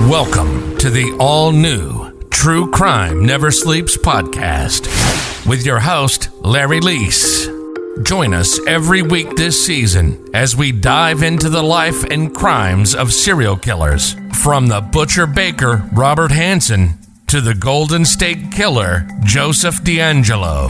Welcome to the all-new True Crime Never Sleeps podcast with your host, Larry Leese. Join us every week this season as we dive into the life and crimes of serial killers, from the butcher baker Robert Hansen to the Golden State Killer Joseph D'Angelo.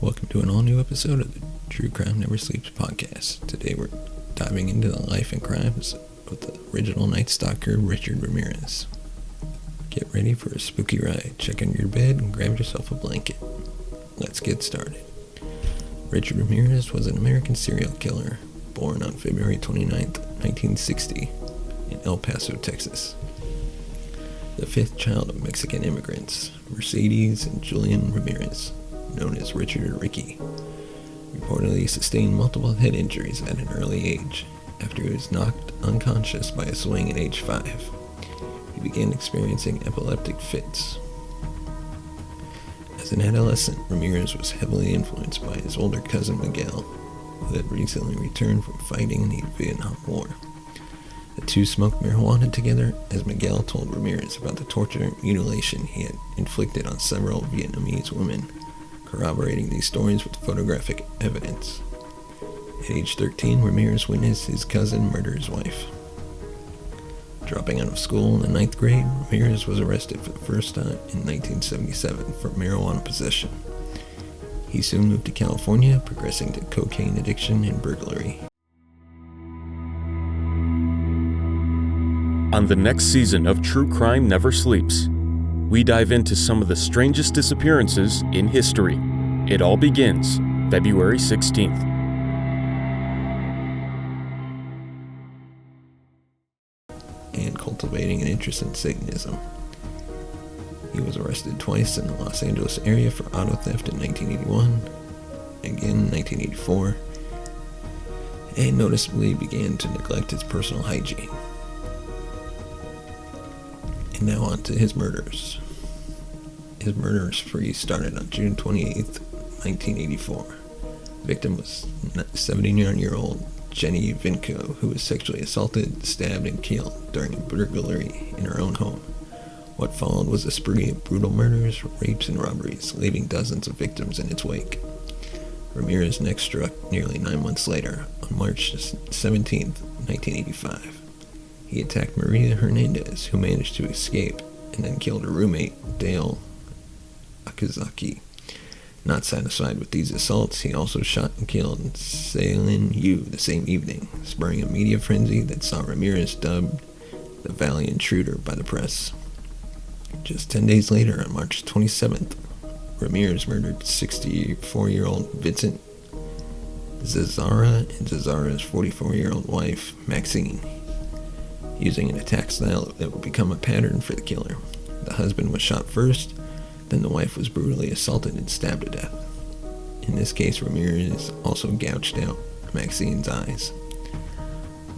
Welcome to an all-new episode of the True Crime Never Sleeps podcast. Today we're diving into the life and crimes of the original Night Stalker, Richard Ramirez. Get ready for a spooky ride. Check in your bed and grab yourself a blanket. Let's get started. Richard Ramirez was an American serial killer born on February 29, 1960 in El Paso, Texas. The fifth child of Mexican immigrants, Mercedes and Julian Ramirez, known as Richard or Ricky, reportedly sustained multiple head injuries at an early age. After he was knocked unconscious by a swing at age 5, he began experiencing epileptic fits. As an adolescent, Ramirez was heavily influenced by his older cousin Miguel, who had recently returned from fighting in the Vietnam War. The two smoked marijuana together as Miguel told Ramirez about the torture and mutilation he had inflicted on several Vietnamese women, corroborating these stories with photographic evidence. At age 13, Ramirez witnessed his cousin murder his wife. Dropping out of school in the 9th grade, Ramirez was arrested for the first time in 1977 for marijuana possession. He soon moved to California, progressing to cocaine addiction and burglary. On the next season of True Crime Never Sleeps, we dive into some of the strangest disappearances in history. It all begins February 16th. And cultivating an interest in Satanism. He was arrested twice in the Los Angeles area for auto theft in 1981, again in 1984, and noticeably began to neglect his personal hygiene. And now on to his murders. His murder spree started on June 28, 1984. The victim was 79-year-old Jenny Vinco, who was sexually assaulted, stabbed, and killed during a burglary in her own home. What followed was a spree of brutal murders, rapes, and robberies, leaving dozens of victims in its wake. Ramirez next struck nearly 9 months later, on March 17, 1985. He attacked Maria Hernandez, who managed to escape, and then killed her roommate, Dale Akazaki. Not satisfied with these assaults, he also shot and killed Sailin Yu the same evening, spurring a media frenzy that saw Ramirez dubbed the Valley Intruder by the press. Just 10 days later, on March 27th, Ramirez murdered 64-year-old Vincent Zazara and Zazara's 44-year-old wife, Maxine, using an attack style that would become a pattern for the killer. The husband was shot first, then the wife was brutally assaulted and stabbed to death. In this case, Ramirez also gouged out Maxine's eyes.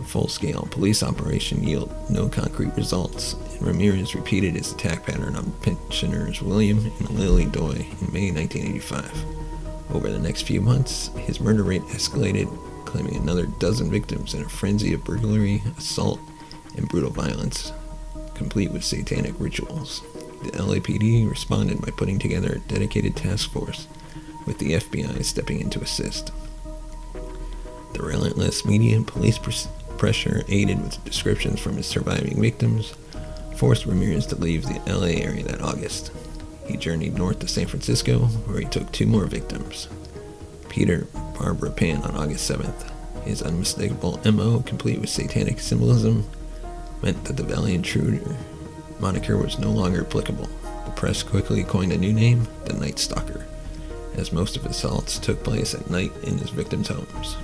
A full-scale police operation yielded no concrete results, and Ramirez repeated his attack pattern on pensioners William and Lily Doy in May 1985. Over the next few months, his murder rate escalated, claiming another dozen victims in a frenzy of burglary, assault, and brutal violence, complete with satanic rituals. The LAPD responded by putting together a dedicated task force, with the FBI stepping in to assist. The relentless media and police pressure, aided with descriptions from his surviving victims, forced Ramirez to leave the LA area that August. He journeyed north to San Francisco, where he took 2 more victims. Peter Barbara Pan on August 7th. His unmistakable MO, complete with satanic symbolism, meant that the Valley Intruder moniker was no longer applicable. The press quickly coined a new name, the Night Stalker, as most of his assaults took place at night in his victims' homes.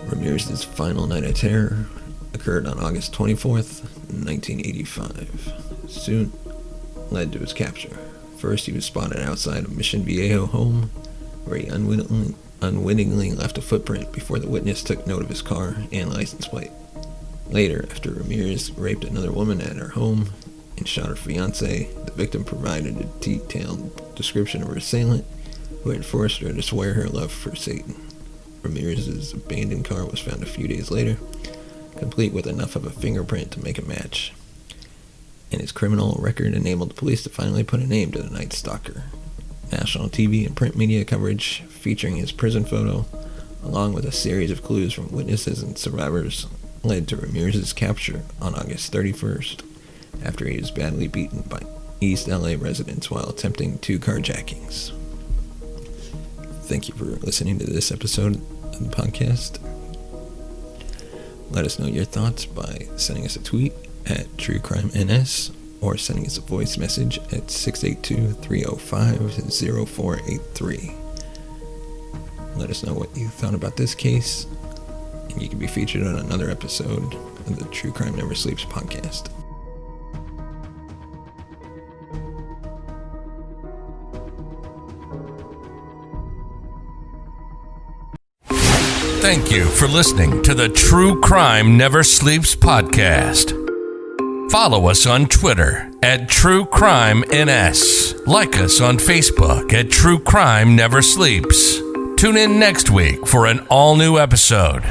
Ramirez's final night of terror occurred on August 24th, 1985. Soon led to his capture. First, he was spotted outside a Mission Viejo home, where he unwittingly left a footprint before the witness took note of his car and license plate. Later, after Ramirez raped another woman at her home and shot her fiancé, the victim provided a detailed description of her assailant, who had forced her to swear her love for Satan. Ramirez's abandoned car was found a few days later, complete with enough of a fingerprint to make a match, and his criminal record enabled the police to finally put a name to the Night Stalker. National TV and print media coverage featuring his prison photo, along with a series of clues from witnesses and survivors, led to Ramirez's capture on August 31st, after he was badly beaten by East LA residents while attempting 2 carjackings. Thank you for listening to this episode of the podcast. Let us know your thoughts by sending us a tweet at TrueCrimeNS or sending us a voice message at 682-305-0483. Let us know what you thought about this case, and you can be featured on another episode of the True Crime Never Sleeps podcast. Thank you for listening to the True Crime Never Sleeps podcast. Follow us on Twitter at TrueCrimeNS. Like us on Facebook at True Crime Never Sleeps. Tune in next week for an all-new episode.